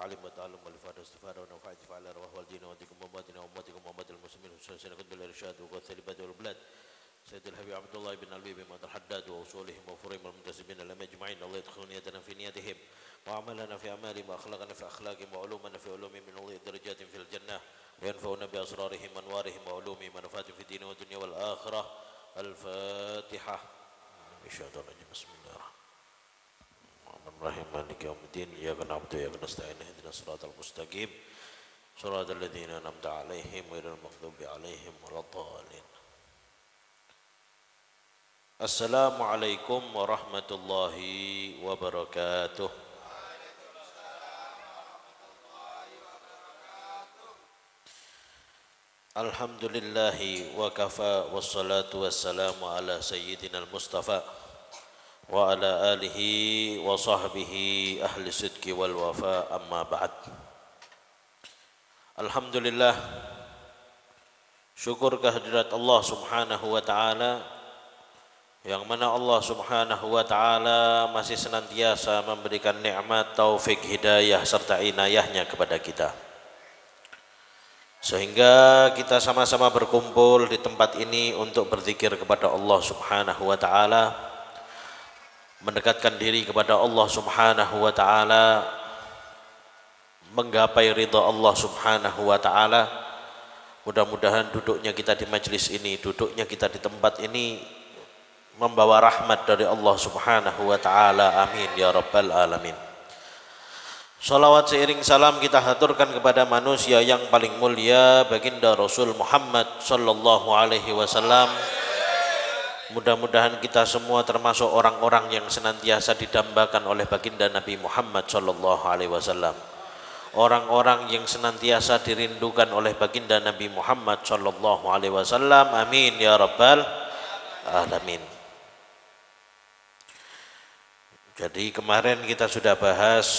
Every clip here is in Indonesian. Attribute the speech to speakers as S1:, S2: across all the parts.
S1: والتعليم والتعلم والإفادة والاستفادة ونفع انتفاع الأرواح والدين وديكم وأمواتنا وأمواتكم وأموات المسلمين خصوصا كتب الإرشاد وغث البلاد والبلاد سيد الحبيب عبد الله بن علوي بما الحداد وأصولهم وفرهم المنتسبين لهم أجمعين. الله يدخل نيتنا في نيتهم وعملنا في أعمالهم وأخلاقنا في أخلاقهم وعلومنا في علومهم من الله درجات في الجنة وينفعنا بأسرارهم وأنوارهم وعلومهم ونفعات في الدين والدنيا والآخرة. الفاتحة. بسم الله الرحمن الرحيم مالك يوم الدين إياك نعبد وإياك نستعين اهدنا الصراط المستقيم صراط الذين أنعمت عليهم غير المغضوب عليهم ولا الضالين. السلام عليكم ورحمة الله وبركاته. Alhamdulillahi wa kafa wassalatu wassalamu ala sayyidina al-mustafa wa ala alihi wa sahbihi ahli sidqi wal wafa amma ba'd. Alhamdulillah, syukur kehadirat Allah subhanahu wa ta'ala yang mana Allah subhanahu wa ta'ala masih senantiasa memberikan nikmat, taufik, hidayah serta inayahnya kepada kita, sehingga kita sama-sama berkumpul di tempat ini untuk berzikir kepada Allah subhanahu wa ta'ala, mendekatkan diri kepada Allah subhanahu wa ta'ala, menggapai ridha Allah subhanahu wa ta'ala. Mudah-mudahan duduknya kita di majelis ini, duduknya kita di tempat ini membawa rahmat dari Allah subhanahu wa ta'ala. Amin ya rabbal alamin. Salawat seiring salam kita haturkan kepada manusia yang paling mulia, baginda Rasul Muhammad sallallahu alaihi wasallam. Mudah-mudahan kita semua termasuk orang-orang yang senantiasa didambakan oleh baginda Nabi Muhammad sallallahu alaihi wasallam, orang-orang yang senantiasa dirindukan oleh baginda Nabi Muhammad sallallahu alaihi wasallam. Amin ya rabbal alamin. Jadi kemarin kita sudah bahas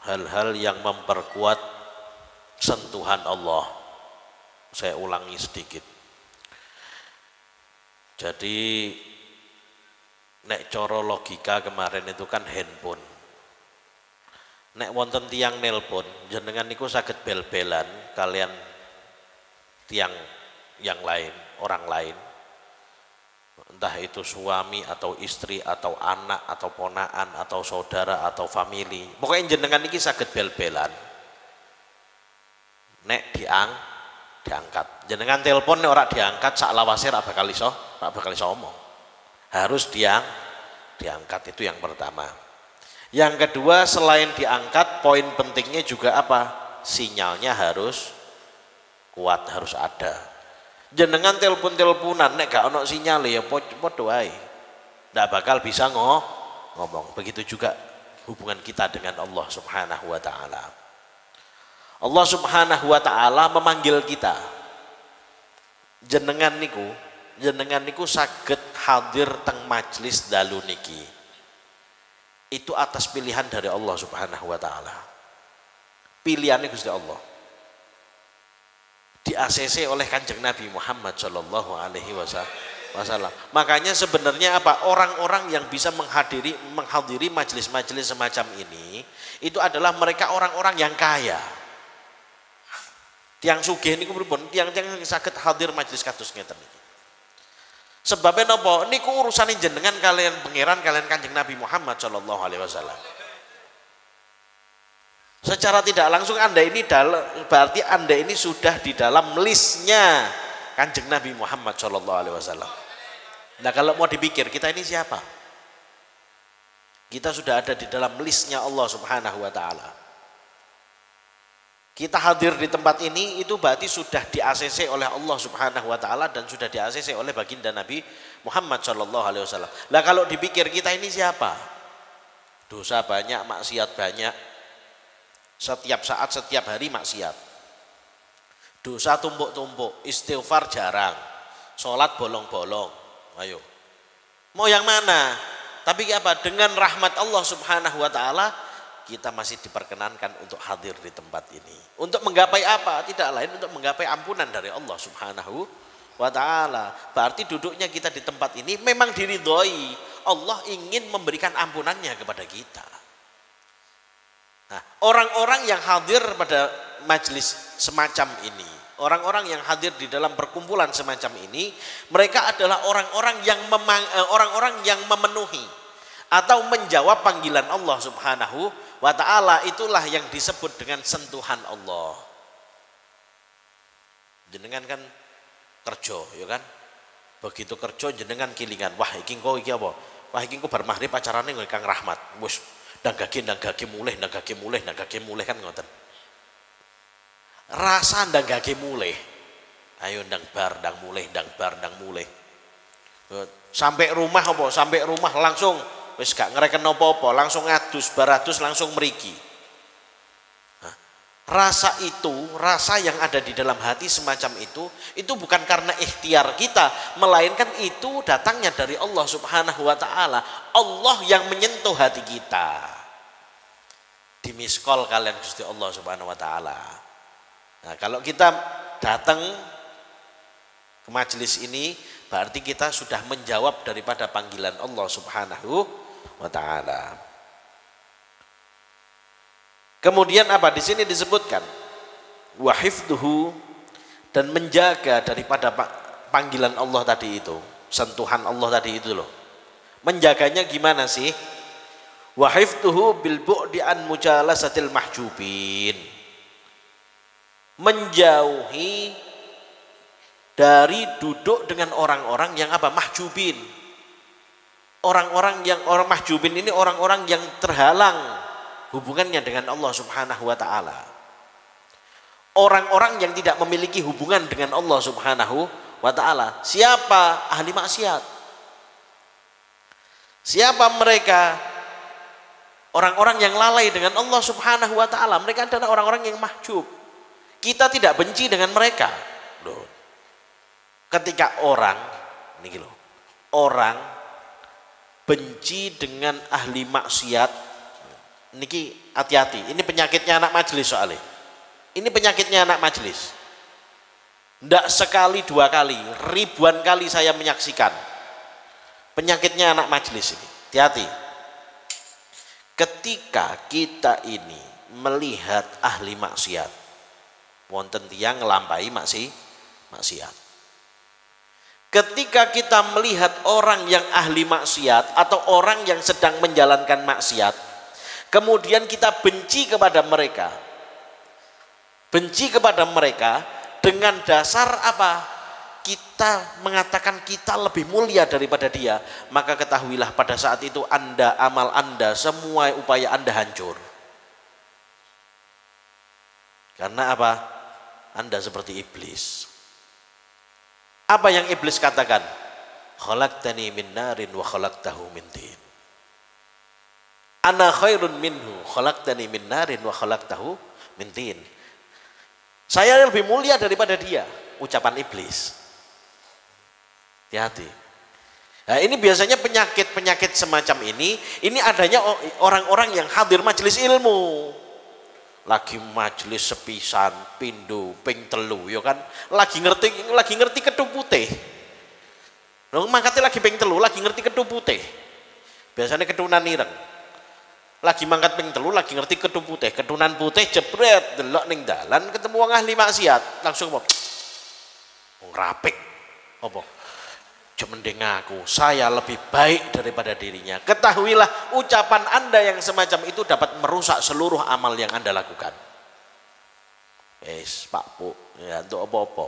S1: hal-hal yang memperkuat sentuhan Allah. Saya ulangi sedikit. Jadi nek coro logika kemarin itu kan handphone. Nek wonten tiang nelpon, jenengan niku saged bel-belan kalian tiang yang lain, orang lain. Entah itu suami atau istri atau anak atau ponaan atau saudara atau family, pokoknya jenengan niki saged bel-belan nek diangkat. Jenengan telepon nek ora diangkat sak lawase ora bakal iso omong. Harus diangkat, itu yang pertama. Yang kedua, selain diangkat, poin pentingnya juga apa? Sinyalnya harus kuat, harus ada. Jenengan telepon-teleponan nek gak ono sinyal ya podo wae, ndak bakal bisa ngomong. Begitu juga hubungan kita dengan Allah subhanahu wa ta'ala. Allah subhanahu wa ta'ala memanggil kita. Jenengan niku saged hadir teng majelis dalu niki, itu atas pilihan dari Allah subhanahu wa ta'ala. Pilihannya Gusti Allah, di ACC oleh Kanjeng Nabi Muhammad sallallahu alaihi wasallam. Makanya sebenarnya apa? Orang-orang yang bisa menghadiri majelis-majelis semacam ini itu adalah mereka orang-orang yang kaya. Tiang sugih niku pripun? Tiang-tiang saged hadir majelis kados ngeten iki. Sebabnya napa? Niku urusane jenengan kalian pangeran kalian Kanjeng Nabi Muhammad sallallahu alaihi wasallam. Secara tidak langsung Anda ini berarti Anda ini sudah di dalam listnya Kanjeng Nabi Muhammad SAW. Nah kalau mau dipikir kita ini siapa? Kita sudah ada di dalam listnya Allah Subhanahu Wa Taala. Kita hadir di tempat ini itu berarti sudah di ACC oleh Allah Subhanahu Wa Taala dan sudah di ACC oleh baginda Nabi Muhammad SAW. Nah kalau dipikir kita ini siapa? Dosa banyak, maksiat banyak. Setiap saat, setiap hari maksiat. Dosa tumpuk-tumpuk, istighfar jarang, sholat bolong-bolong. Ayo, mau yang mana? Tapi apa? Dengan rahmat Allah subhanahu wa ta'ala, kita masih diperkenankan untuk hadir di tempat ini. Untuk menggapai apa? Tidak lain untuk menggapai ampunan dari Allah subhanahu wa ta'ala. Berarti duduknya kita di tempat ini memang diridhoi. Allah ingin memberikan ampunannya kepada kita. Nah, orang-orang yang hadir pada majelis semacam ini, orang-orang yang hadir di dalam perkumpulan semacam ini, mereka adalah orang-orang yang memenuhi atau menjawab panggilan Allah Subhanahu wa ta'ala. Itulah yang disebut dengan sentuhan Allah. Jenengan kan kerja, ya kan? Begitu kerja jenengan kilingan, wah iki engko iki apa? Wah iki engko bar maghrib acarane nggo Kang Rahmat. Wis ndang gage mulih kan ngoten. Rasa ndang gage mulih. Ayo ndang bar ndang mulih. Sampai rumah apa? Sampai rumah langsung wis gak ngereken apa-apa, langsung ngadus, baradus langsung mriki. Nah, rasa itu, rasa yang ada di dalam hati semacam itu bukan karena ikhtiar kita, melainkan itu datangnya dari Allah Subhanahu wa ta'ala. Allah yang menyentuh hati kita. Dimiskol kalian Gusti Allah Subhanahu wa ta'ala. Nah, kalau kita datang ke majelis ini, berarti kita sudah menjawab daripada panggilan Allah Subhanahu wa ta'ala. Kemudian apa di sini disebutkan? Wa hifdhuhu, dan menjaga daripada panggilan Allah tadi itu, sentuhan Allah tadi itu loh. Menjaganya gimana sih? Wa hifdhuhu bil bu'di an mujalasatil mahjubin. Menjauhi dari duduk dengan orang-orang yang apa? Mahjubin. Orang mahjubin ini orang-orang yang terhalang hubungannya dengan Allah Subhanahu wa ta'ala. Orang-orang yang tidak memiliki hubungan dengan Allah Subhanahu wa ta'ala. Siapa? Ahli maksiat. Siapa mereka? Orang-orang yang lalai dengan Allah Subhanahu wa ta'ala. Mereka adalah orang-orang yang mahjub. Kita tidak benci dengan mereka. Loh. Ketika orang benci dengan ahli maksiat, niki hati-hati. Ini penyakitnya anak majelis soalnya. Ini penyakitnya anak majelis. Ndak sekali dua kali, ribuan kali saya menyaksikan penyakitnya anak majelis ini. Hati-hati. Ketika kita ini melihat ahli maksiat, wonten tiyang nglampahi maksiat. Ketika kita melihat orang yang ahli maksiat atau orang yang sedang menjalankan maksiat, kemudian kita benci kepada mereka. Benci kepada mereka dengan dasar apa? Kita mengatakan kita lebih mulia daripada dia, maka ketahuilah pada saat itu amal Anda, semua upaya Anda hancur. Karena apa? Anda seperti iblis. Apa yang iblis katakan? Khalaqtani min narin wa khalaqtahu min tin. Ana khairun minhu, khalaqtani min narin wa khalaqtahu min tin. Saya lebih mulia daripada dia, ucapan iblis. Hati-hati. Nah, ini biasanya penyakit semacam ini adanya orang-orang yang hadir majelis ilmu. Lagi majelis sepisan, pindho, ping telu, ya kan? Lagi ngerti kethu putih. Lho mangkate lagi ping telu, lagi ngerti kethu putih. Biasanya ketunan ireng. Lagi mangkat ping telu, lagi ngerti kethu putih, ketunan putih jebret delok ning dalan ketemu wong ahli maksiat, langsung apa? Wong rapik. Apa? Mending aku, saya lebih baik daripada dirinya. Ketahuilah ucapan Anda yang semacam itu dapat merusak seluruh amal yang Anda lakukan. Pak Bu, ya untuk apa-apa.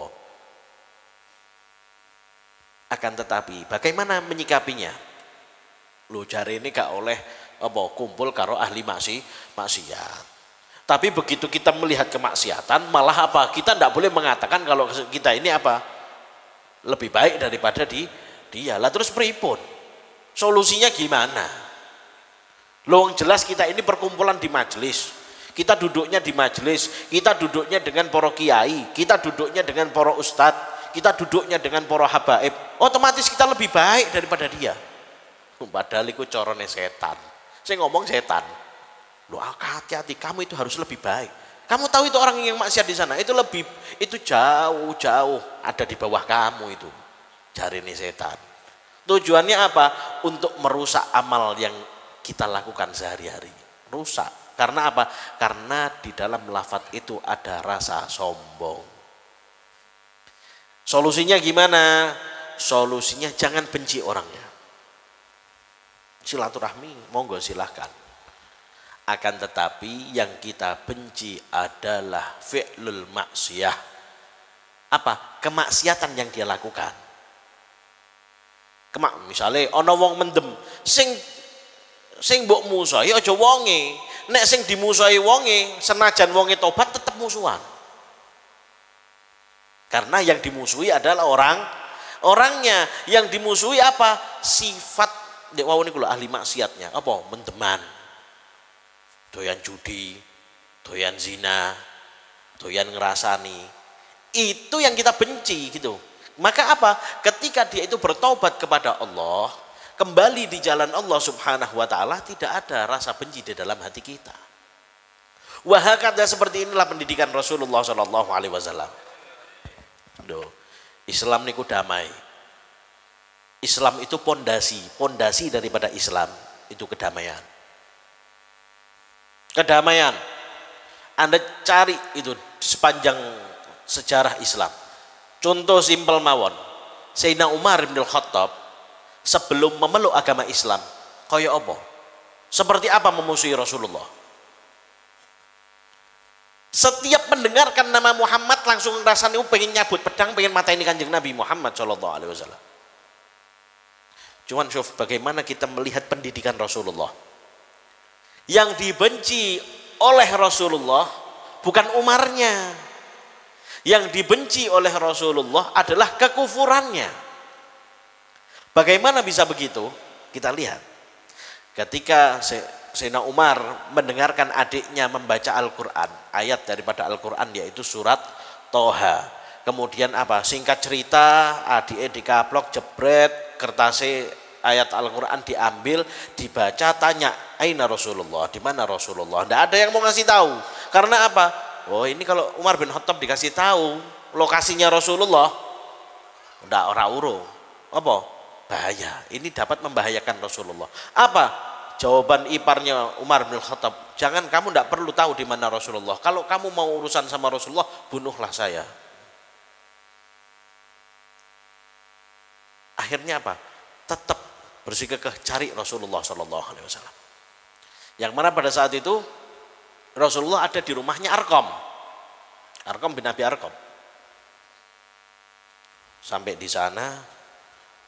S1: Akan tetapi bagaimana menyikapinya? Lu jari ini gak oleh kumpul karo ahli maksiat. Tapi begitu kita melihat kemaksiatan, malah apa? Kita tidak boleh mengatakan kalau kita ini apa? Lebih baik daripada dia. Lah terus pripun? Solusinya gimana? Loh jelas kita ini perkumpulan di majelis. Kita duduknya di majelis, kita duduknya dengan para kiai, kita duduknya dengan para ustadz, kita duduknya dengan para habaib. Otomatis kita lebih baik daripada dia. Padahal itu corone setan. Saya ngomong setan. Loh hati-hati, kamu itu harus lebih baik. Kamu tahu itu orang yang maksiat di sana, itu jauh-jauh ada di bawah kamu itu. Jari ini setan. Tujuannya apa? Untuk merusak amal yang kita lakukan sehari-hari. rusak. Karena apa? Karena di dalam lafadz itu ada rasa sombong. Solusinya gimana? Solusinya jangan benci orangnya. Silaturahmi, monggo silahkan. Akan tetapi yang kita benci adalah fi'lul maksiyah. Apa? Kemaksiatan yang dia lakukan. Misalnya ana wong mendem sing mbok musuhi aja wonge. Nek sing dimusuhi wonge, senajan wonge tobat tetap musuhan. Karena yang dimusuhi adalah orangnya. Yang dimusuhi apa? Sifat nek wau niku lho ahli maksiatnya. Apa? Mendeman. Doyan judi, doyan zina, doyan ngerasani. Itu yang kita benci gitu. Maka apa? Ketika dia itu bertobat kepada Allah, kembali di jalan Allah Subhanahu wa taala, tidak ada rasa benci di dalam hati kita. Wahakada seperti inilah pendidikan Rasulullah sallallahu alaihi wasallam. Islam niku damai. Islam itu pondasi daripada Islam itu kedamaian. Kedamaian. Anda cari itu sepanjang sejarah Islam. Contoh simpel mawon. Sayyidina Umar bin Khattab sebelum memeluk agama Islam, kaya apa? Seperti apa memusuhi Rasulullah? Setiap mendengarkan nama Muhammad langsung rasanya pengen nyabut pedang, pengen mataini Kanjeng Nabi Muhammad sallallahu alaihi wasallam. Cuman syuf, bagaimana kita melihat pendidikan Rasulullah? Yang dibenci oleh Rasulullah bukan Umarnya. Yang dibenci oleh Rasulullah adalah kekufurannya. Bagaimana bisa begitu? Kita lihat. Ketika Sayyidina Umar mendengarkan adiknya membaca Al-Quran, ayat daripada Al-Quran yaitu surat Toha. Kemudian apa? Singkat cerita, adiknya dikaplok, jebret, kertasnya ayat Al-Quran diambil, dibaca, tanya, aina Rasulullah, di mana Rasulullah? Tidak ada yang mau ngasih tahu. Karena apa? Oh ini kalau Umar bin Khattab dikasih tahu lokasinya Rasulullah, enggak ora urung. Apa? Bahaya. Ini dapat membahayakan Rasulullah. Apa? Jawaban iparnya Umar bin Khattab, jangan, kamu enggak perlu tahu di mana Rasulullah. Kalau kamu mau urusan sama Rasulullah, bunuhlah saya. Akhirnya apa? Tetap bersikeras cari Rasulullah sallallahu alaihi wasallam. Yang mana pada saat itu Rasulullah ada di rumahnya Arqam bin Abi Arqam. Sampai di sana,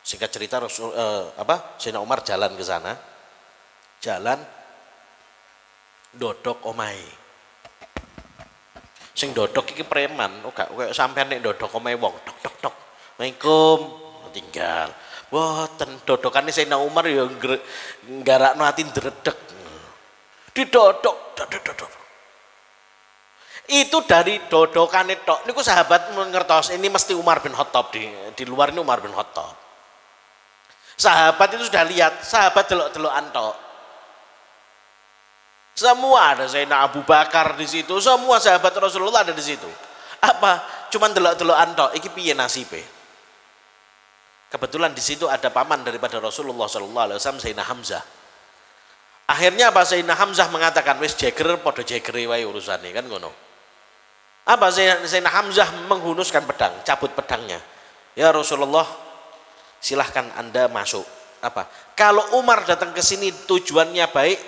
S1: singkat cerita Sayyidina Umar jalan ke sana, dodok omai. Sing dodok iki preman, kayak sampean nek dodok omai wong, tok. Assalamualaikum, tinggal. Boten dodokane Sayyidina Umar ya nggarakno ati ndredeg. Didodok. Itu dari dodokan itu. Niku sahabat mengertos ini mesti Umar bin Khattab, di luar ini Umar bin Khattab. Sahabat itu sudah lihat, sahabat delok-delokan tok. Semua ada Sayyidina Abu Bakar di situ, semua sahabat Rasulullah ada di situ. Apa? Cuman delok-delokan tok. Iki piye nasibe? Kebetulan di situ ada paman daripada Rasulullah sallallahu alaihi wasallam, Sayyidina Hamzah. Akhirnya apa? Sayyidina Hamzah mengatakan, wis jeger podo jegeri wae urusane, kan ngono. Apa? Sayyidina Hamzah menghunuskan pedang, cabut pedangnya. Ya Rasulullah, silahkan Anda masuk. Apa? Kalau Umar datang ke sini tujuannya baik,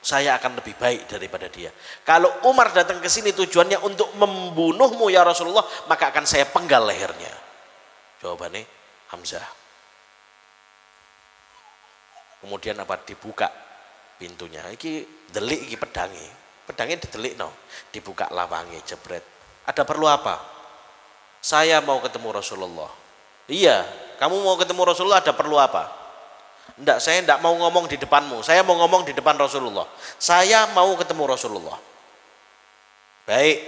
S1: saya akan lebih baik daripada dia. Kalau Umar datang ke sini tujuannya untuk membunuhmu ya Rasulullah, maka akan saya penggal lehernya. Jawabannya Hamzah. Kemudian apa? Dibuka pintunya. Iki delik iki pedangnya didelik no. Dibuka lawange jebret. Ada perlu apa? Saya mau ketemu Rasulullah. Iya, kamu mau ketemu Rasulullah, ada perlu apa? Enggak, saya enggak mau ngomong di depanmu. Saya mau ngomong di depan Rasulullah. Saya mau ketemu Rasulullah. Baik.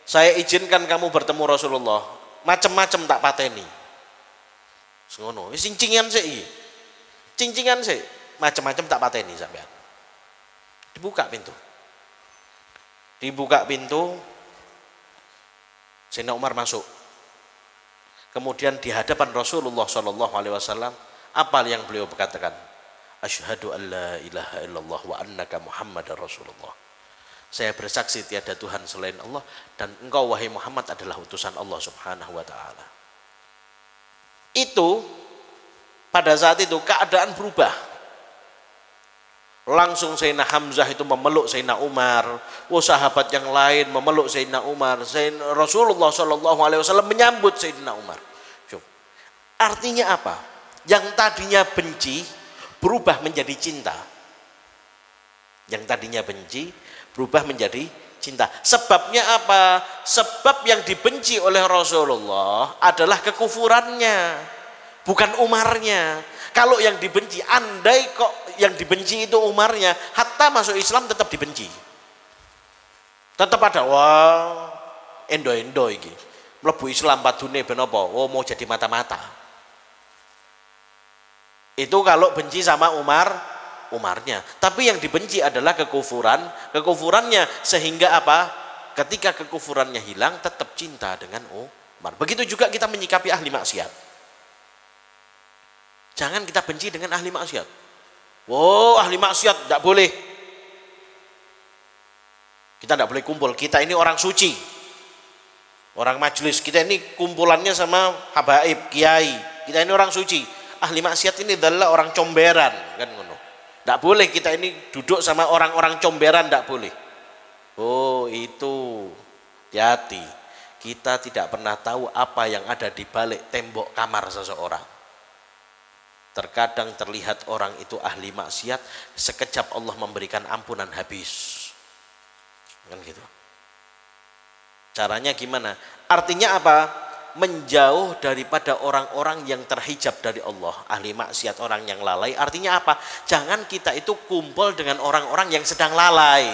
S1: Saya izinkan kamu bertemu Rasulullah. Macem-macem tak pateni. Ngono. Wis cincingan sih. Cincingan sih. Macem-macem tak pateni sampean. Dibuka pintu. Sayyidina Umar masuk. Kemudian di hadapan Rasulullah sallallahu alaihi wasallam, apa yang beliau katakan? Asyhadu an la ilaha illallah wa annaka Muhammadar Rasulullah. Saya bersaksi tiada Tuhan selain Allah dan engkau wahai Muhammad adalah utusan Allah Subhanahu wa taala. Itu pada saat itu keadaan berubah. Langsung Sayyidina Hamzah itu memeluk Sayyidina Umar. Sahabat yang lain memeluk Sayyidina Umar. Rasulullah SAW menyambut Sayyidina Umar. Artinya apa? Yang tadinya benci berubah menjadi cinta. Yang tadinya benci berubah menjadi cinta. Sebabnya apa? Sebab yang dibenci oleh Rasulullah adalah kekufurannya, bukan Umarnya. Kalau yang dibenci, andai kok yang dibenci itu Umarnya, hatta masuk Islam tetap dibenci. Tetap ada, wah, endo-endo iki. Mlebu Islam padune ben apa? Oh, mau jadi mata-mata. Itu kalau benci sama Umarnya. Tapi yang dibenci adalah kekufurannya, sehingga apa? Ketika kekufurannya hilang, tetap cinta dengan Umar. Begitu juga kita menyikapi ahli maksiat. Jangan kita benci dengan ahli maksiat. Wow, ahli maksiat tidak boleh. Kita tidak boleh kumpul. Kita ini orang suci, orang majelis. Kita ini kumpulannya sama habaib, kiai. Kita ini orang suci. Ahli maksiat ini adalah orang comberan, kan ngono. Tidak boleh kita ini duduk sama orang-orang comberan, tidak boleh. Oh, itu hati-hati. Kita tidak pernah tahu apa yang ada di balik tembok kamar seseorang. Terkadang terlihat orang itu ahli maksiat, sekejap Allah memberikan ampunan habis. Kan gitu. Caranya gimana? Artinya apa? Menjauh daripada orang-orang yang terhijab dari Allah, ahli maksiat, orang yang lalai. Artinya apa? Jangan kita itu kumpul dengan orang-orang yang sedang lalai.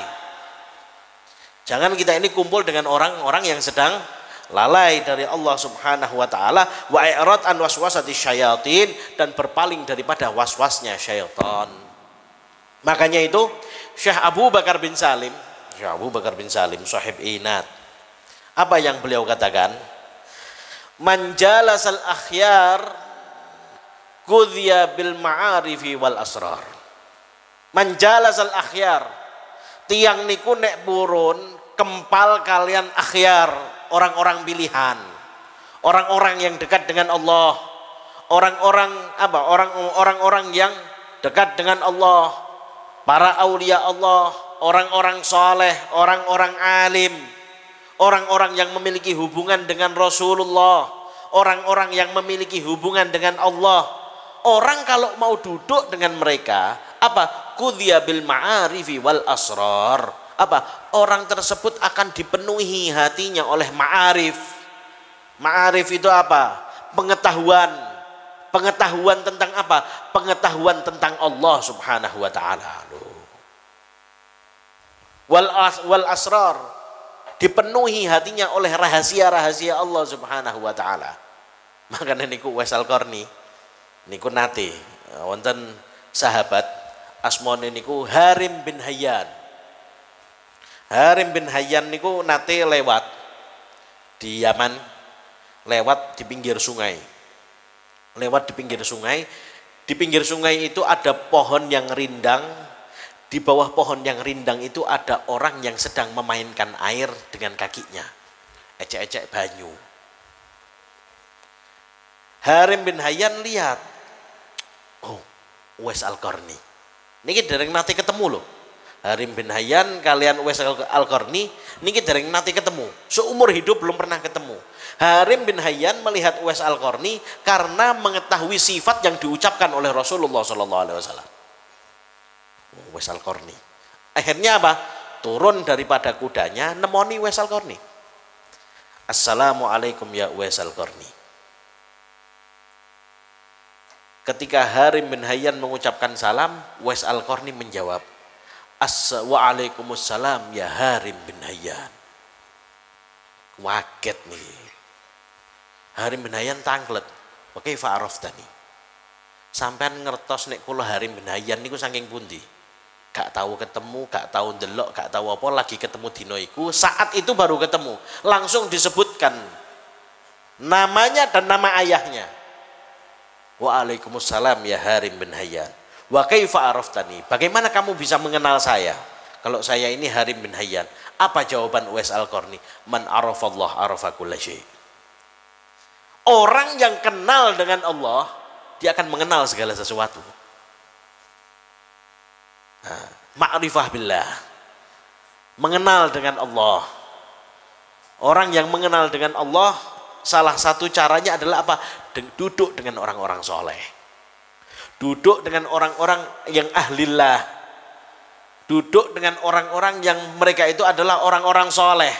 S1: Jangan kita ini kumpul dengan orang-orang yang sedang lalai dari Allah Subhanahu wa taala, wa i'rad an waswasati syayatin, dan berpaling daripada waswasnya syaitan. Makanya itu Syekh Abu Bakar bin Salim, sahib Inat, apa yang beliau katakan? Man jalasal akhyar qudhiya bil ma'arifi wal asrar. Man jalasal akhyar, tiang niku nek purun kempal kalian akhyar, orang-orang pilihan, orang-orang yang dekat dengan Allah, orang-orang apa? Orang-orang yang dekat dengan Allah, para aulia Allah, orang-orang soleh, orang-orang alim, orang-orang yang memiliki hubungan dengan Rasulullah, orang-orang yang memiliki hubungan dengan Allah. Orang kalau mau duduk dengan mereka, apa? Qudhiya bil ma'arifi wal asrar. Apa? Orang tersebut akan dipenuhi hatinya oleh ma'arif. Ma'arif itu apa? Pengetahuan. Pengetahuan tentang apa? Pengetahuan tentang Allah Subhanahu wa taala. Wal asrar, dipenuhi hatinya oleh rahasia-rahasia Allah Subhanahu wa taala. Makanya niku Uwais Al-Qarni niku nate wonten sahabat asmane niku Harim bin Hayyan. Harim bin Hayyan niku nate lewat di Yaman, lewat di pinggir sungai. Lewat di pinggir sungai. Di pinggir sungai itu ada pohon yang rindang. Di bawah pohon yang rindang itu ada orang yang sedang memainkan air dengan kakinya. Ecek-ecek banyu. Harim bin Hayyan lihat. Oh, Uwais Al-Qarni. Niki dereng nate ketemu loh. Harim bin Hayyan kalian Uwais Al-Qarni niki dereng nate ketemu. Seumur hidup belum pernah ketemu. Harim bin Hayyan melihat Uwais Al-Qarni karena mengetahui sifat yang diucapkan oleh Rasulullah SAW. Uwais Al-Qarni. Akhirnya apa? Turun daripada kudanya, nemoni Uwais Al-Qarni. Assalamualaikum ya Uwais Al-Qarni. Ketika Harim bin Hayyan mengucapkan salam, Uwais Al-Qarni menjawab, Waalaikumsalam ya Harim bin Hayyan. Waget nih. Harim bin Hayyan tanglet. Oke, fa'araftani. Sampean ngertos nek kula Harim bin Hayyan niku saking pundi? Gak tahu ketemu, gak tahu ndelok, gak tahu apa, lagi ketemu dino iku, saat itu baru ketemu. Langsung disebutkan namanya dan nama ayahnya. Waalaikumsalam ya Harim bin Hayyan. Wa kaifa araftani? Bagaimana kamu bisa mengenal saya? Kalau saya ini Harim bin Hayyan. Apa jawaban Uwais Al-Qarni? Man arafallah arafa kulla syai'. Orang yang kenal dengan Allah, dia akan mengenal segala sesuatu. Nah, ma'rifah billah. Mengenal dengan Allah. Orang yang mengenal dengan Allah, salah satu caranya adalah apa? Duduk dengan orang-orang soleh. Duduk dengan orang-orang yang ahlillah. Duduk dengan orang-orang yang mereka itu adalah orang-orang soleh.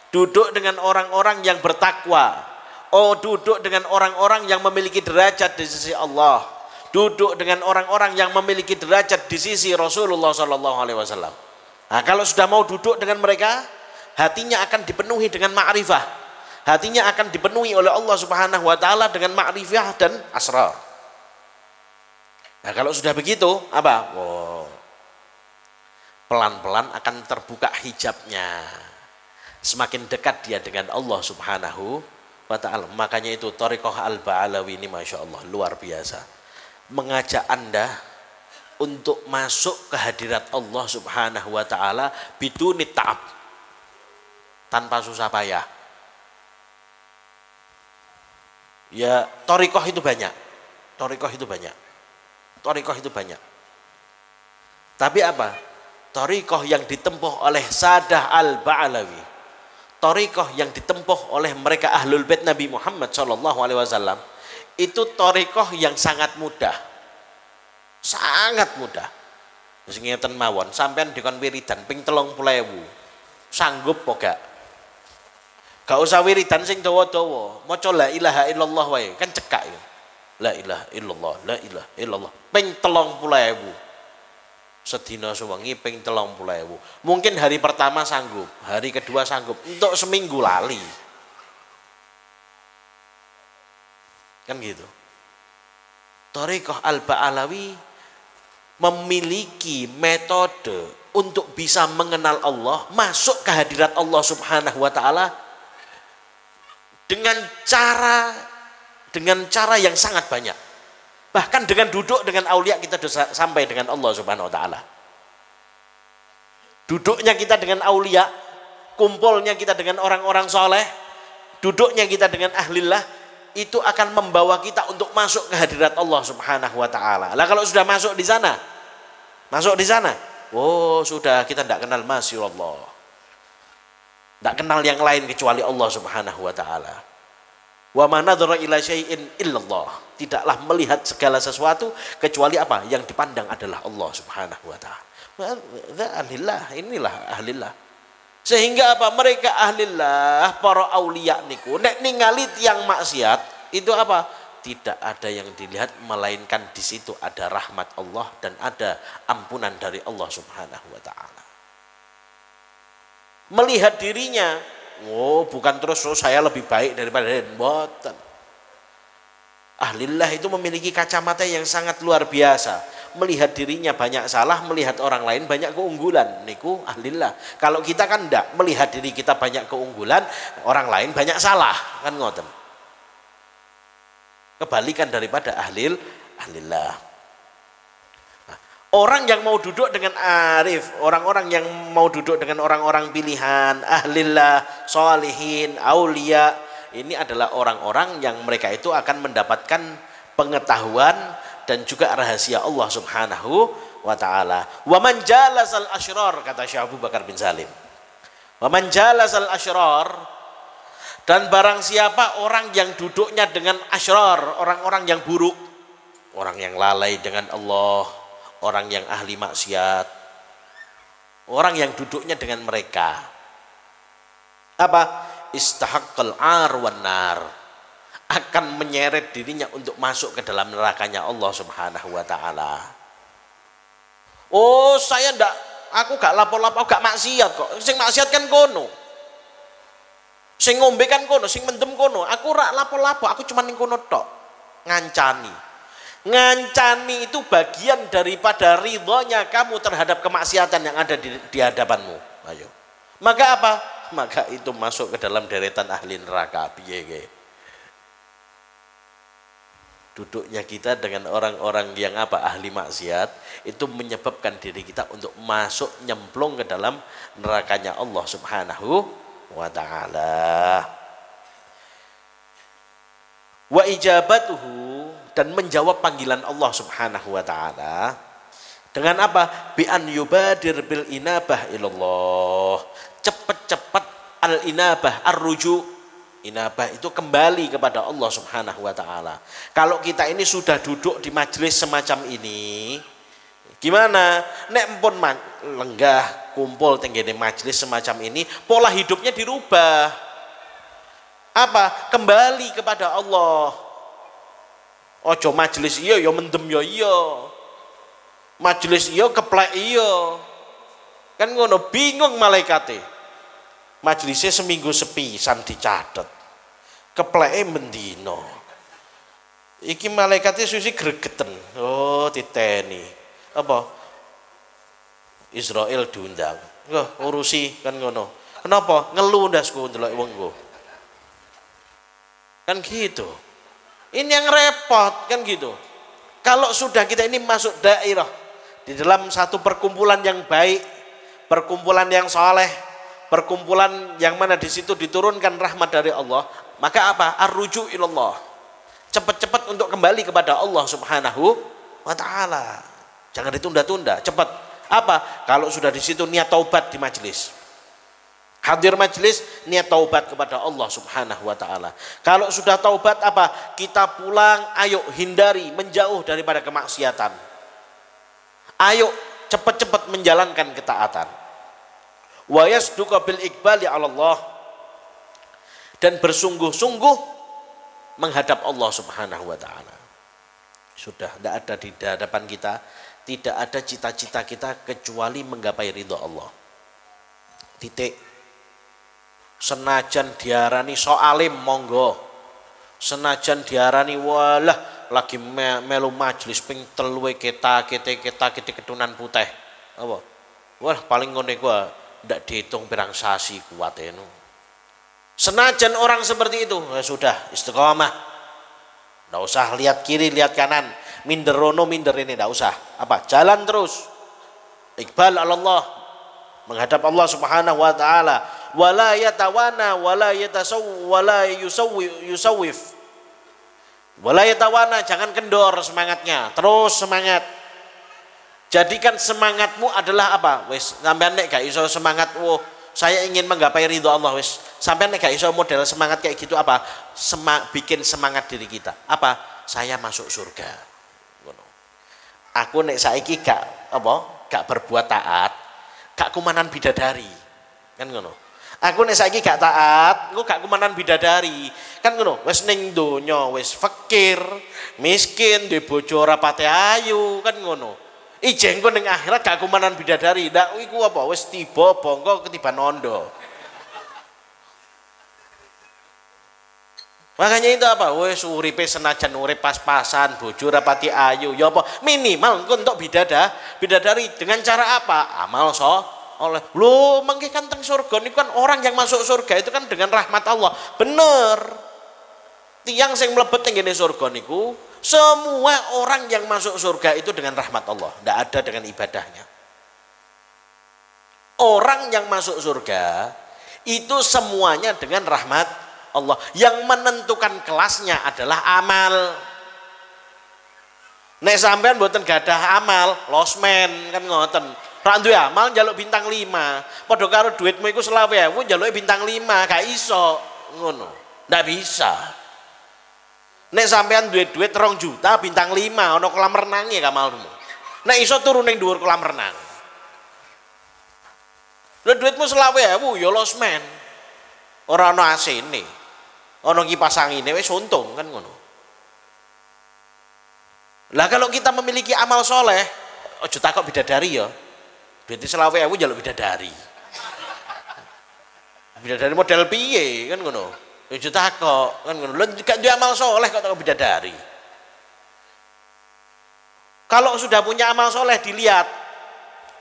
S1: Duduk dengan orang-orang yang bertakwa. Oh, duduk dengan orang-orang yang memiliki derajat di sisi Allah. Duduk dengan orang-orang yang memiliki derajat di sisi Rasulullah SAW. Nah, kalau sudah mau duduk dengan mereka, hatinya akan dipenuhi dengan ma'rifah. Hatinya akan dipenuhi oleh Allah Subhanahu wa taala dengan ma'rifah dan asrar. Nah, kalau sudah begitu, apa? Oh, pelan-pelan akan terbuka hijabnya. Semakin dekat dia dengan Allah Subhanahu wa ta'ala. Makanya itu Thariqah Al-Ba'alawi ini Masya Allah luar biasa. Mengajak Anda untuk masuk ke hadirat Allah Subhanahu wa ta'ala biduni ta'ab. Tanpa susah payah. Ya, Thariqah itu banyak. Thariqah itu banyak. Thariqah itu banyak. Tapi apa? Thariqah yang ditempuh oleh Sadah Al-Ba'alawi, thariqah yang ditempuh oleh mereka Ahlul Bait Nabi Muhammad SAW, itu thariqah yang sangat mudah. Sangat mudah. Wis ngeten mawon, sampean dikon wiridan ping 30.000. Sanggup apa gak? Gak usah wiridan sing dawa-dawa, maca la ilaha illallah wae, kan cekak itu. La ilaha illallah, la ilaha illallah. Ping 30.000. Sedina sewengi ping 30.000. Mungkin hari pertama sanggup, hari kedua sanggup, untuk seminggu lali. Kan gitu. Thariqah Al-Ba'alawi memiliki metode untuk bisa mengenal Allah, masuk ke hadirat Allah Subhanahu wa taala dengan cara yang sangat banyak. Bahkan dengan duduk dengan aulia kita sudah sampai dengan Allah Subhanahu wa taala. Duduknya kita dengan aulia, kumpulnya kita dengan orang-orang soleh, duduknya kita dengan ahlillah, itu akan membawa kita untuk masuk ke hadirat Allah Subhanahu wa taala. Lah kalau sudah masuk di sana, oh sudah kita tidak kenal masyaallah. Tidak kenal yang lain kecuali Allah Subhanahu wa taala. Wa ma nadhara ila syai'in illallah. Tidaklah melihat segala sesuatu kecuali apa? Yang dipandang adalah Allah Subhanahu wa taala. Ahlillah, inilah ahlillah. Sehingga apa? Mereka ahlillah, para aulia niku nek ningali tiyang maksiat, itu apa? Tidak ada yang dilihat melainkan di situ ada rahmat Allah dan ada ampunan dari Allah Subhanahu wa taala. Melihat dirinya, oh bukan terus saya lebih baik daripada mboten. Ahlillah itu memiliki kacamata yang sangat luar biasa. Melihat dirinya banyak salah, melihat orang lain banyak keunggulan. Niku ahlillah. Kalau kita kan enggak, melihat diri kita banyak keunggulan, orang lain banyak salah, kan ngoten. Kebalikan daripada ahlillah. Nah, orang yang mau duduk dengan arif, orang-orang yang mau duduk dengan orang-orang pilihan, ahlillah, sholihin, aulia, ini adalah orang-orang yang mereka itu akan mendapatkan pengetahuan dan juga rahasia Allah Subhanahu wa taala. Wa man jalasal asyrar, kata Syekh Abu Bakar bin Salim. Wa man jalasal asyrar, dan barang siapa orang yang duduknya dengan asyrar, orang-orang yang buruk, orang yang lalai dengan Allah, orang yang ahli maksiat, orang yang duduknya dengan mereka, apa? Istahaqqal ar wan nar, akan menyeret dirinya untuk masuk ke dalam nerakanya Allah Subhanahu wa taala. Oh, saya ndak, aku gak lapor-lapor, gak maksiat kok. Sing maksiat kan kono. Sing ngombe kan kono, sing mendem kono. Aku rak lapor-lapor, aku cuma ning kono tok. Ngancani. Ngancani itu bagian daripada ridhonya kamu terhadap kemaksiatan yang ada di hadapanmu. Ayo. Maka apa? Maka itu masuk ke dalam deretan ahli neraka. Piye ge? Duduknya kita dengan orang-orang yang apa? Ahli maksiat, itu menyebabkan diri kita untuk masuk nyemplung ke dalam nerakanya Allah Subhanahu wa taala. Wa ijabatuhu, dan menjawab panggilan Allah Subhanahu wa taala dengan apa? Bi an yubadir bil inabah ilallah. Cepat-cepat al inabah, ar-ruju. Inabah itu kembali kepada Allah Subhanahu wa taala. Kalau kita ini sudah duduk di majelis semacam ini, gimana? Nek pun lenggah kumpul tenggene majelis semacam ini, pola hidupnya dirubah. Apa? Kembali kepada Allah. Ojo majelis iya ya mendem ya iya. Majelis iya keplek iya. Kan ngono, bingung malaikate. Majelisnya seminggu sepisan dicatet, kepleke mendino. Iki malaikatnya susi gregeten. Oh, titeni. Apa? Israel diundang. Urusi kan ngono. Kenapa? Ngeluh ndasku ndelok wongku. Kan gitu. Ini yang repot kan gitu. Kalau sudah kita ini masuk dairah di dalam satu perkumpulan yang baik, perkumpulan yang saleh, perkumpulan yang mana di situ diturunkan rahmat dari Allah, maka apa? Ar-ruju ilallah. Cepat-cepat untuk kembali kepada Allah Subhanahu wa taala. Jangan ditunda-tunda, cepat. Apa? Kalau sudah di situ niat taubat di majelis. Hadir majelis, niat taubat kepada Allah Subhanahu wa taala. Kalau sudah taubat apa? Kita pulang, ayo hindari, menjauh daripada kemaksiatan. Ayo cepat-cepat menjalankan ketaatan. Wa yasduqa bil iqbali 'ala Allah, dan bersungguh-sungguh menghadap Allah Subhanahu wa taala. Sudah tidak ada di hadapan kita, tidak ada cita-cita kita kecuali menggapai ridha Allah. Titik. Senajan diarani soalim monggo, senajan diarani walah lagi melu majelis ping 3 kita ketunan putih. Apa? Wah paling ngene gua ndak dihitung pirang sasi kuat enu. Senajan orang seperti itu, ya sudah istiqomah. Ndak usah lihat kiri, lihat kanan, minder rono, minder ini, ndak usah. Apa? Jalan terus. Iqbal 'ala Allah, menghadap Allah Subhanahu wa taala. Wala yatawana wala yatasaw wala yusawwif. Wala yatawana, jangan kendor semangatnya, terus semangat. Jadikan semangatmu adalah apa? Wis, sampean nek gak iso semangat, saya ingin menggapai ridho Allah, wis. Sampean nek gak iso model semangat kayak gitu apa? Bikin semangat diri kita. Apa? Saya masuk surga. Ngono. Aku nek saiki gak apa? Gak berbuat taat, gak kumanan bidadari. Kan ngono. Aku nek saiki gak taat, engko gak kumanan bidadari. Kan ngono, wis ning donya wis fakir, miskin, duwe bojo ora pate ayu, kan ngono. Ijen ning akhirat gak kumanan bidadari. Ndak iku apa? Wis tiba bongko ketiban ondo. Makanya itu apa? Wis uripe senajan urip pas-pasan, bojo ora pati ayu, ya apa? Minimal engko entuk bidadari dengan cara apa? Amal oleh. Lho, mangke kan teng surga niku kan orang yang masuk surga itu kan dengan rahmat Allah. Bener. Tiang sing mlebet teng ngene surga niku, semua orang yang masuk surga itu dengan rahmat Allah, tidak ada dengan ibadahnya. Orang yang masuk surga itu semuanya dengan rahmat Allah. Yang menentukan kelasnya adalah amal. Nek sampean mboten gadah amal, losmen kan ngoten. Ra duwe amal njaluk bintang 5. Padha karo duitmu iku 20.000 njaluke bintang 5, gak iso. Ngono. Ndak bisa. Nek sampean duit 2 juta bintang 5 ana kolam renang ya kamalmu. Nek iso turu ning dhuwur kolam renang. Lha duitmu 20.000 ya losmen. Ora ana AC-ne. Ana kipas angine wis untung kan ngono. Lah kalau kita memiliki amal soleh, aja takok bidadari ya. Duit 20.000 njaluk bidadari. Bidadari model piye kan ngono. Ya takok kan ngono. Lha gak duwe amal soleh kok takok bidadari. Kalau sudah punya amal soleh dilihat,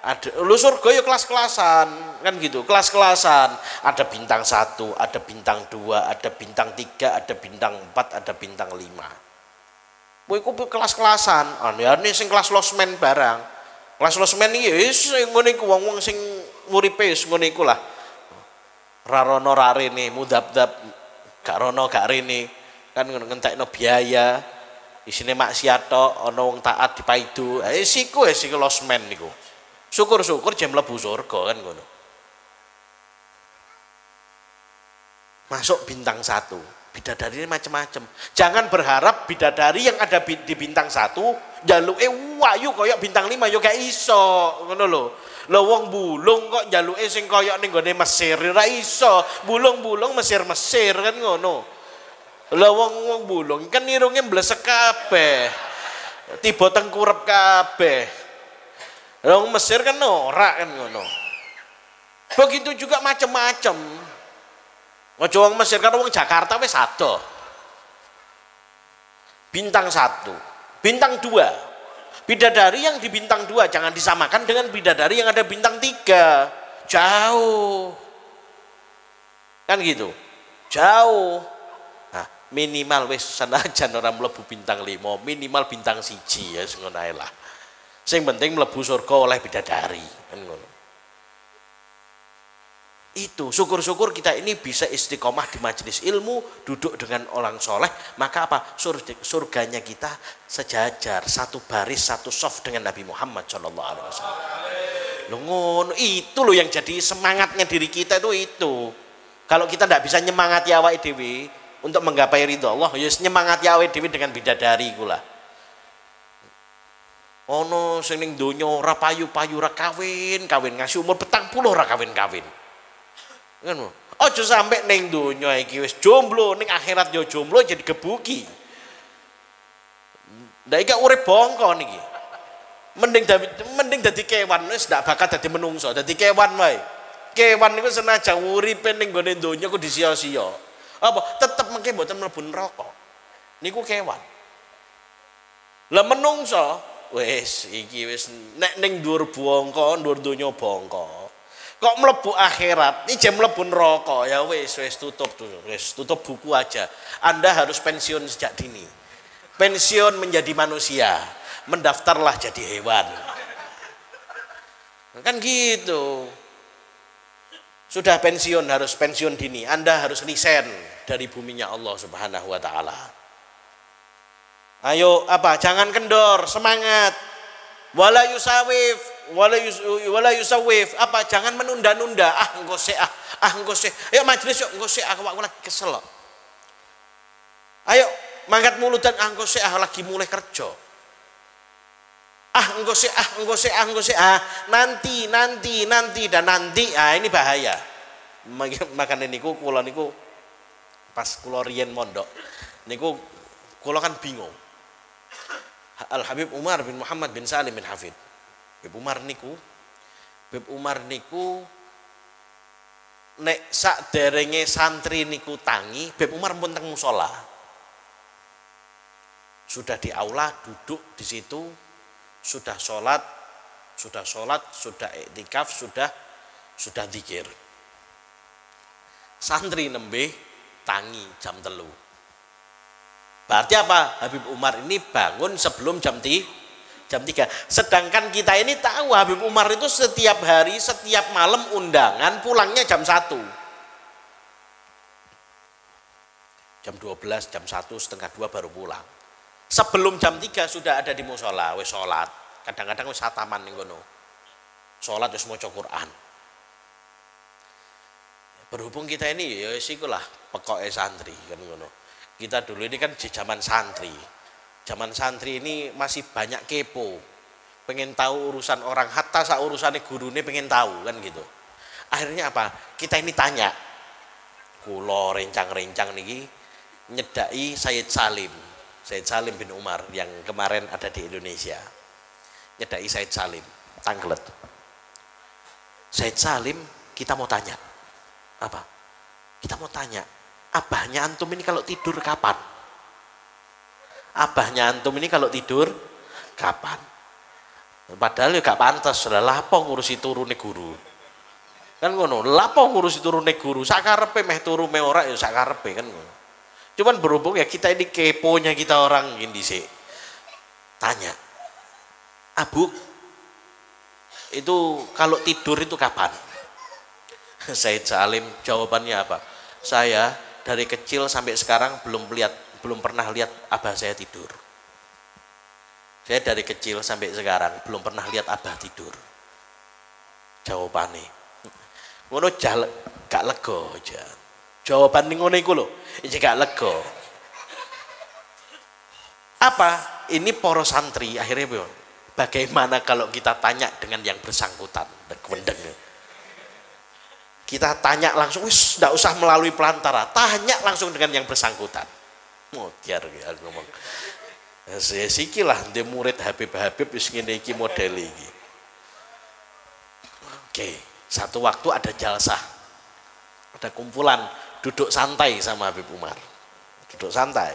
S1: ada lu surga ya kelas-kelasan kan gitu, kelas-kelasan. Ada bintang 1, ada bintang 2, ada bintang 3, ada bintang 4, ada bintang 5. Kowe iku kelas-kelasan. Ane sing kelas losmen barang. Kelas losmen iki wis ngene iku wong-wong sing uripe wis ngene iku lah. Ra rono ra rene, mudab-dab gak rono gak rene. Kan ngentekno biaya. Isine maksiat tok, ana wong taat dipaidu. Siku wis iku losmen niku. Syukur-syukur jam mlebu surga kan ngono. Masuk bintang 1. Bidadari ini macam-macam. Jangan berharap bidadari yang ada di bintang 1 njaluke wayu koyok bintang 5 yo gak iso, ngono lho. Lho wong bulung kok njaluke sing koyok ning gone Mesir ora iso. Bulung-bulung Mesir-Mesir kan ngono. Lho wong bulung kan irunge mblesek kabeh. Tiba tengkurep kabeh. Wong Mesir kan ora kan ngono. Begitu juga macam-macam. Ojo wong Mesir karo wong Jakarta wis ado. Bintang 1, bintang 2. Bidadari yang di bintang 2 jangan disamakan dengan bidadari yang ada bintang 3. Jauh. Kan gitu. Jauh. Nah, minimal wis senajan ora mlebu bintang 5, minimal bintang 1 ya ngono ae lah. Sing penting mlebu surga oleh bidadari, kan ngono. Itu syukur-syukur kita ini bisa istiqomah di majelis ilmu, duduk dengan orang soleh, maka apa? Surganya kita sejajar, satu baris, satu soft dengan Nabi Muhammad SAW. Ngono, itu loh yang jadi semangatnya diri kita itu. Kalau kita tidak bisa nyemangati awake dhewe untuk menggapai ridho Allah, ya nyemangati awake dhewe dengan bidadari kula. Ono sing ning donya ora payu-payu ora kawin, ngasih umur 40 ora kawin-kawin. Ngono. Aja sampe ning donya iki wis jomblo, ning akhirat yo jomblo jadi gebuki. Ndak iki urip bongko niki. Mending dadi kewan wis ndak bakal dadi menungso, dadi kewan wae. Kewan niku senajan uripe ning gone donya ku disia-sia. Apa? Tetep mengke mboten mlebu neraka. Niku kewan. Lah menungso wis iki wis nek ning dhuwur bongko, dhuwur donya bongko. Kok mlebu akhirat, ini jam mlebu neraka ya wis tutup buku aja. Anda harus pensiun sejak dini. Pensiun menjadi manusia, mendaftarlah jadi hewan. Kan gitu. Sudah pensiun harus pensiun dini. Anda harus resign dari buminya Allah Subhanahu wa taala. Ayo apa? Jangan kendor, semangat. Wala yusawif apa jangan menunda-nunda engko sik ayo majelis yuk engko sik aku lagi kesel ayo mangkat mulutan engko sik lagi mulai kerja engko sik nanti dan nanti ini bahaya makanya niku kula niku pas kula riyen mondok niku kula kan bingung. Al Habib Umar bin Muhammad bin Salim bin Hafid. Habib Umar niku nek sak derenge santri niku tangi, Habib Umar pun teng musala. Sudah di aula duduk di situ, sudah sholat, sudah iktikaf, sudah zikir. Santri nembe tangi jam 3. Berarti apa? Habib Umar ini bangun sebelum jam 3. Sedangkan kita ini tahu Habib Umar itu setiap hari, setiap malam undangan pulangnya jam 1. Jam 12, jam 1, setengah 2 baru pulang. Sebelum jam 3 sudah ada di musola, wis sholat. Kadang-kadang wis khataman ning kono. Sholat wis maca Quran. Berhubung kita ini ya wis ikulah pekoke santri kan ngono. Kita dulu ini kan di zaman santri. Zaman santri ini masih banyak kepo. Pengen tahu urusan orang, hatta sak urusane gurune pengen tahu kan gitu. Akhirnya apa? Kita ini tanya. Kula rencang-rencang niki nyedaki Sayyid Salim bin Umar yang kemarin ada di Indonesia. Nyedaki Sayyid Salim, Tanglet. Sayyid Salim kita mau tanya. Apa? Kita mau tanya. Abahnya antum ini kalau tidur kapan? Abahnya antum ini kalau tidur kapan? Padahal ya gak pantas, sudah lapo ngurusi turune guru. Kan ngono, lapo ngurusi turune guru, sakarepe meh turu meh ora ya sakarepe kan ngono. Cuman berhubung ya kita ini keponya kita orang ini sih. tanya, Abu, itu kalau tidur itu kapan? Said Salim jawabannya apa? Saya dari kecil sampai sekarang belum pernah lihat abah saya tidur. Saya dari kecil sampai sekarang belum pernah lihat abah tidur. Jawabannya. Ngono gak lega aja. Jawaban ning ngono iku lho, iki gak lega. Apa? Ini para santri akhirnya bagaimana kalau kita tanya dengan yang bersangkutan, kita tanya langsung, wis ndak usah melalui pelantara, tanya langsung dengan yang bersangkutan. Modiar ya ngomong. Sikilah ndek murid Habib wis ngene iki model iki. Oke, satu waktu ada jalsah. Ada kumpulan duduk santai sama Habib Umar. Duduk santai.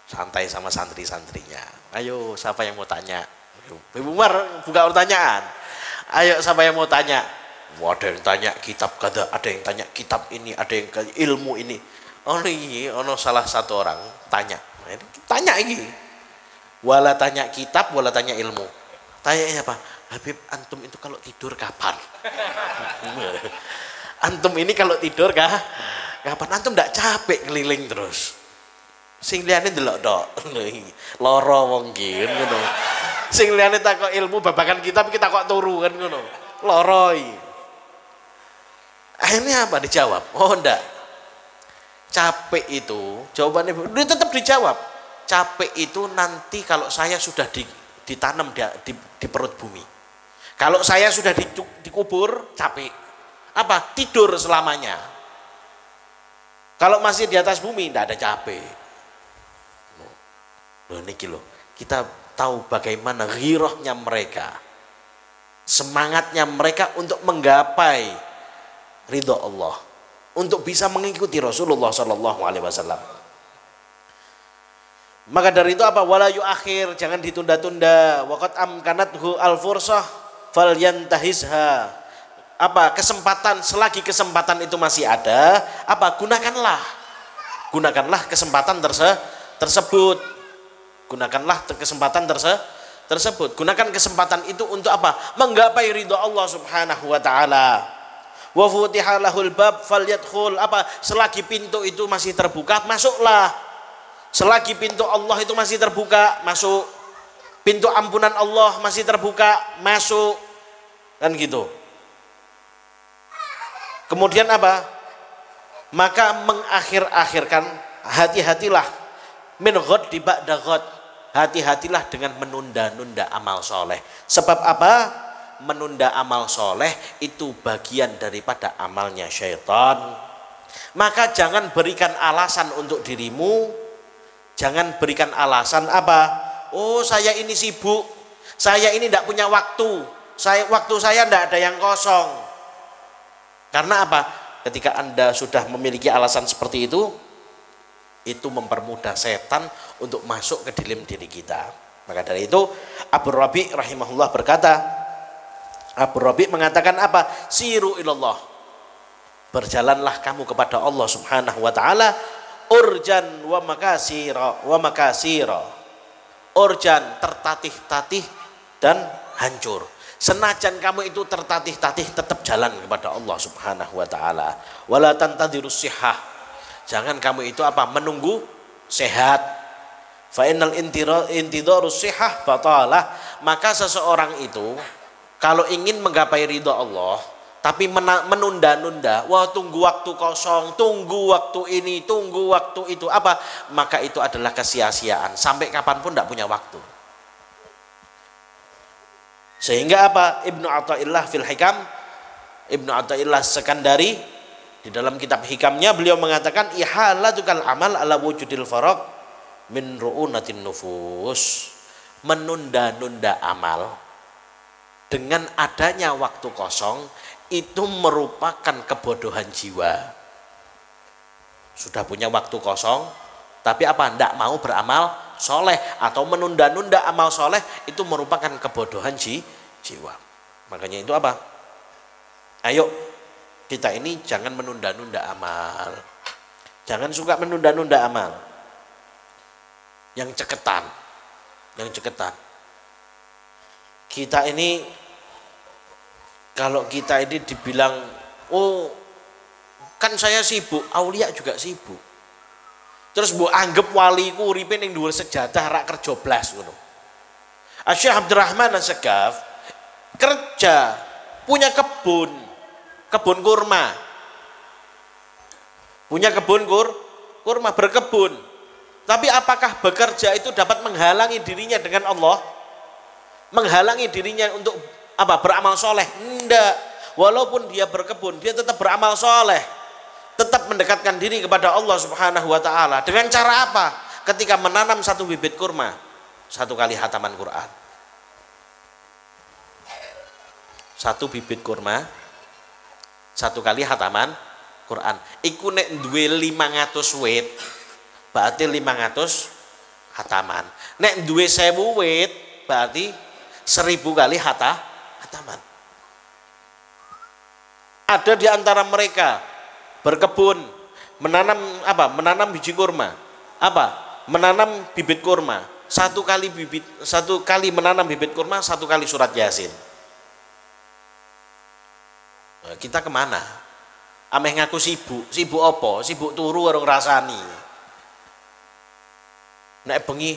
S1: Santai sama santri-santrinya. Ayo, siapa yang mau tanya? Habib Umar buka pertanyaan. Ayo, siapa yang mau tanya? Ada yang tanya kitab kada, ada yang tanya kitab ini, ada yang ilmu ini. Ono salah satu orang tanya. Tanya ini. Wala tanya kitab, wala tanya ilmu. Tanya apa? Habib, antum itu kalau tidur kapan? Antum ini kalau tidur kapan? Antum ndak capek keliling terus? Sing liyane ndelok tok. Lara wong iki ngono. Sing liyane takok ilmu babagan kitab kita kok turu kan ngono. Lara iki. Akhirnya apa dijawab? Oh enggak. Capek itu, jawabannya dia tetap dijawab. Capek itu nanti kalau saya sudah ditanam di perut bumi. Kalau saya sudah dikubur, capek. Apa? Tidur selamanya. Kalau masih di atas bumi, tidak ada capek. Loh, niki loh. Kita tahu bagaimana ghirahnya mereka. Semangatnya mereka untuk menggapai ridho Allah, untuk bisa mengikuti Rasulullah Sallallahu Alaihi Wasallam. Maka dari itu apa? Wala yuakhir, jangan ditunda-tunda. Waqad amkanathu al-fursah falyantahizha. Apa? Kesempatan, selagi kesempatan itu masih ada, apa? Gunakanlah kesempatan tersebut. Gunakanlah kesempatan tersebut. Gunakan kesempatan itu untuk apa? Menggapai ridho Allah Subhanahu wa taala. Wa futiha lahul bab falyadkhul. Apa? Selagi pintu itu masih terbuka, masuklah. Selagi pintu Allah itu masih terbuka, masuk. Pintu ampunan Allah masih terbuka, masuk. Kan gitu. Kemudian apa? Maka mengakhir-akhirkan, hati-hatilah min ghad di ba'da ghad. Hati-hatilah dengan menunda-nunda amal soleh. Sebab apa? Menunda amal soleh itu bagian daripada amalnya syaitan. Maka jangan berikan alasan untuk dirimu. Jangan berikan alasan apa? Oh, saya ini sibuk, saya ini tidak punya waktu, waktu saya tidak ada yang kosong. Karena apa? Ketika Anda sudah memiliki alasan seperti itu mempermudah setan untuk masuk ke dalam diri kita. Maka dari itu Abu Rabi rahimahullah berkata, Abu Rabi mengatakan apa? Siru ilallah. Berjalanlah kamu kepada Allah Subhanahu wa taala, urjan wa makasira. Urjan, tertatih-tatih dan hancur. Senajan kamu itu tertatih-tatih, tetap jalan kepada Allah Subhanahu wa taala. Wala tantadirus sihah. Jangan kamu itu apa? Menunggu sehat. Fa innal intidarus sihah batalah. Maka seseorang itu kalau ingin menggapai ridho Allah, tapi menunda-nunda, wah tunggu waktu kosong, tunggu waktu ini, tunggu waktu itu, apa? Maka itu adalah kesia-siaan. Sampai kapanpun tidak punya waktu. Sehingga apa? Ibnu Athaillah fil Hikam, Ibnu Athaillah Sekandari, di dalam kitab Hikamnya beliau mengatakan, ihalatukal amal ala wujudil faraq min ru'unatin nufus. Menunda-nunda amal dengan adanya waktu kosong itu merupakan kebodohan jiwa. Sudah punya waktu kosong, tapi apa? Tidak mau beramal soleh atau menunda-nunda amal soleh, itu merupakan kebodohan jiwa. Makanya itu apa? Ayo kita ini jangan menunda-nunda amal. Jangan suka menunda-nunda amal. Yang ceketan. yang ceketan. Kita ini, kalau kita ini dibilang, oh kan saya sibuk, aulia juga sibuk. Terus mbok anggap wali ku uripe ning dhuwur sejadah rak kerja blas ngono. Syekh Abdurrahman As-Segaf kerja, punya kebun kurma. Punya kebun kurma, berkebun. Tapi apakah bekerja itu dapat menghalangi dirinya dengan Allah? Menghalangi dirinya untuk apa? Beramal soleh? Enggak. Walaupun dia berkebun, dia tetap beramal soleh, tetap mendekatkan diri kepada Allah Subhanahu wa ta'ala. Dengan cara apa? Ketika menanam satu bibit kurma, satu kali hataman Quran. Satu bibit kurma, satu kali hataman Quran. Iku nek duwe 500 wit, berarti 500 hataman. Nek duwe 1000 wit, berarti 1000 kali hataman. Ada di antara mereka berkebun, menanam apa? Menanam biji kurma. Apa? Menanam bibit kurma. Satu kali menanam bibit kurma, satu kali surat Yasin. Nah, kita kemana? Ameh ngaku sibuk apa? Sibuk turu warung rasani. Nek bengi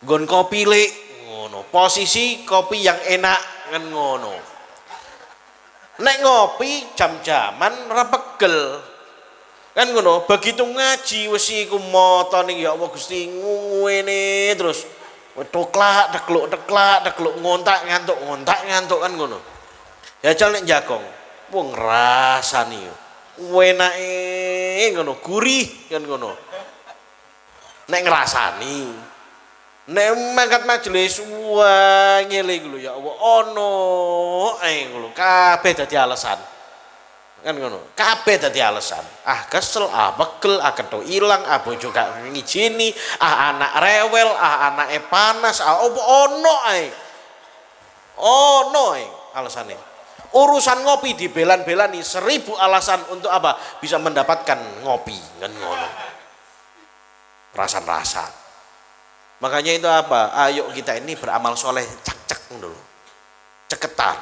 S1: nggon kopi lek ngono, posisi kopi yang enak kan ngono. Nek ngopi jam-jaman ora pegel. Kan ngono, begitu ngaji wis iku moto ning ya Allah Gusti ngene terus. Teklak tekluk ngontak ngantuk kan ngono. Ya jal nek jagong, wong ngrasani yo. Enake ngono, gurih kan ngono. Nek ngrasani, nek mangkat majelis wah ngene iku lho ya Allah ono ae ngono kabeh dadi alasan. Kan ngono, kabeh dadi alasan. Ah kesel, ah pegel, ah ketho ilang, ah bojo gak ngijini, ah anak rewel, ah anake panas, ah opo ono ae. Ono ae alasane. Urusan ngopi dibelan-belani 1000 alasan untuk apa? Bisa mendapatkan ngopi kan ngono. Rasan-rasan. Makanya itu apa? Ayo kita ini beramal soleh cek dulu. Ceketan.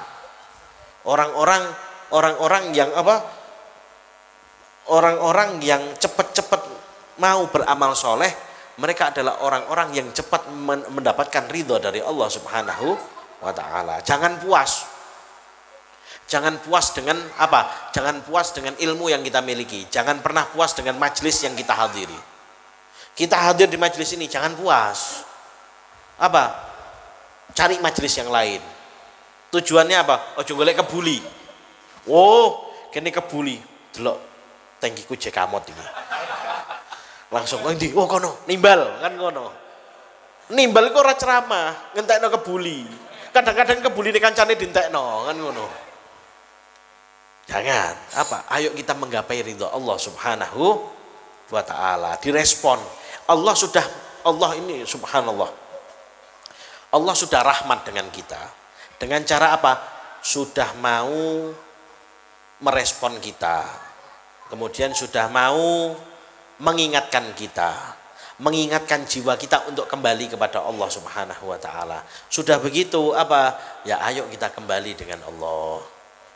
S1: Orang-orang yang apa? Orang-orang yang cepat-cepat mau beramal soleh, mereka adalah orang-orang yang cepat mendapatkan ridho dari Allah Subhanahu wa ta'ala. Jangan puas. Jangan puas dengan apa? Jangan puas dengan ilmu yang kita miliki. Jangan pernah puas dengan majelis yang kita hadiri. Kita hadir di majelis ini, jangan puas. Apa? Cari majelis yang lain. Tujuannya apa? Ojo golek kebuli. Oh, kene kebuli. Delok tengkiku jek kamot iki. Langsung ndi? Oh kono, nimbal kan kono. Nimbal kok ora ceramah, ngentekno kebuli. Kadang-kadang kebuli ne kancane dientekno, kan ngono. Jangan, apa? Ayo kita menggapai ridho Allah Subhanahu wa ta'ala. Direspon. Allah ini subhanallah. Allah sudah rahmat dengan kita. Dengan cara apa? Sudah mau merespon kita. Kemudian sudah mau mengingatkan kita. Mengingatkan jiwa kita untuk kembali kepada Allah Subhanahu wa ta'ala. Sudah begitu apa? Ya ayo kita kembali dengan Allah.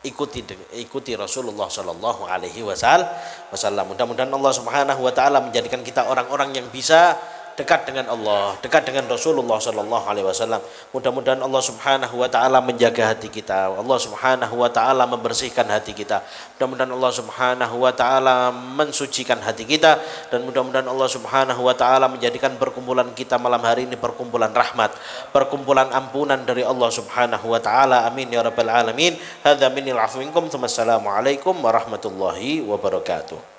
S1: Ikuti Rasulullah Shallallahu Alaihi Wasallam. Mudah-mudahan Allah Subhanahu Wa Taala menjadikan kita orang-orang yang bisa dekat dengan Allah, dekat dengan Rasulullah Shallallahu Alaihi Wasallam. Mudah-mudahan Allah Subhanahu Wa Taala menjaga hati kita. Allah Subhanahu Wa Taala membersihkan hati kita. Mudah-mudahan Allah Subhanahu Wa Taala mensucikan hati kita, dan mudah-mudahan Allah Subhanahu Wa Taala menjadikan perkumpulan kita malam hari ini perkumpulan rahmat, perkumpulan ampunan dari Allah Subhanahu Wa Taala. Amin ya rabbal alamin. Hadza minil afwi minkum. Assalamualaikum warahmatullahi wabarakatuh.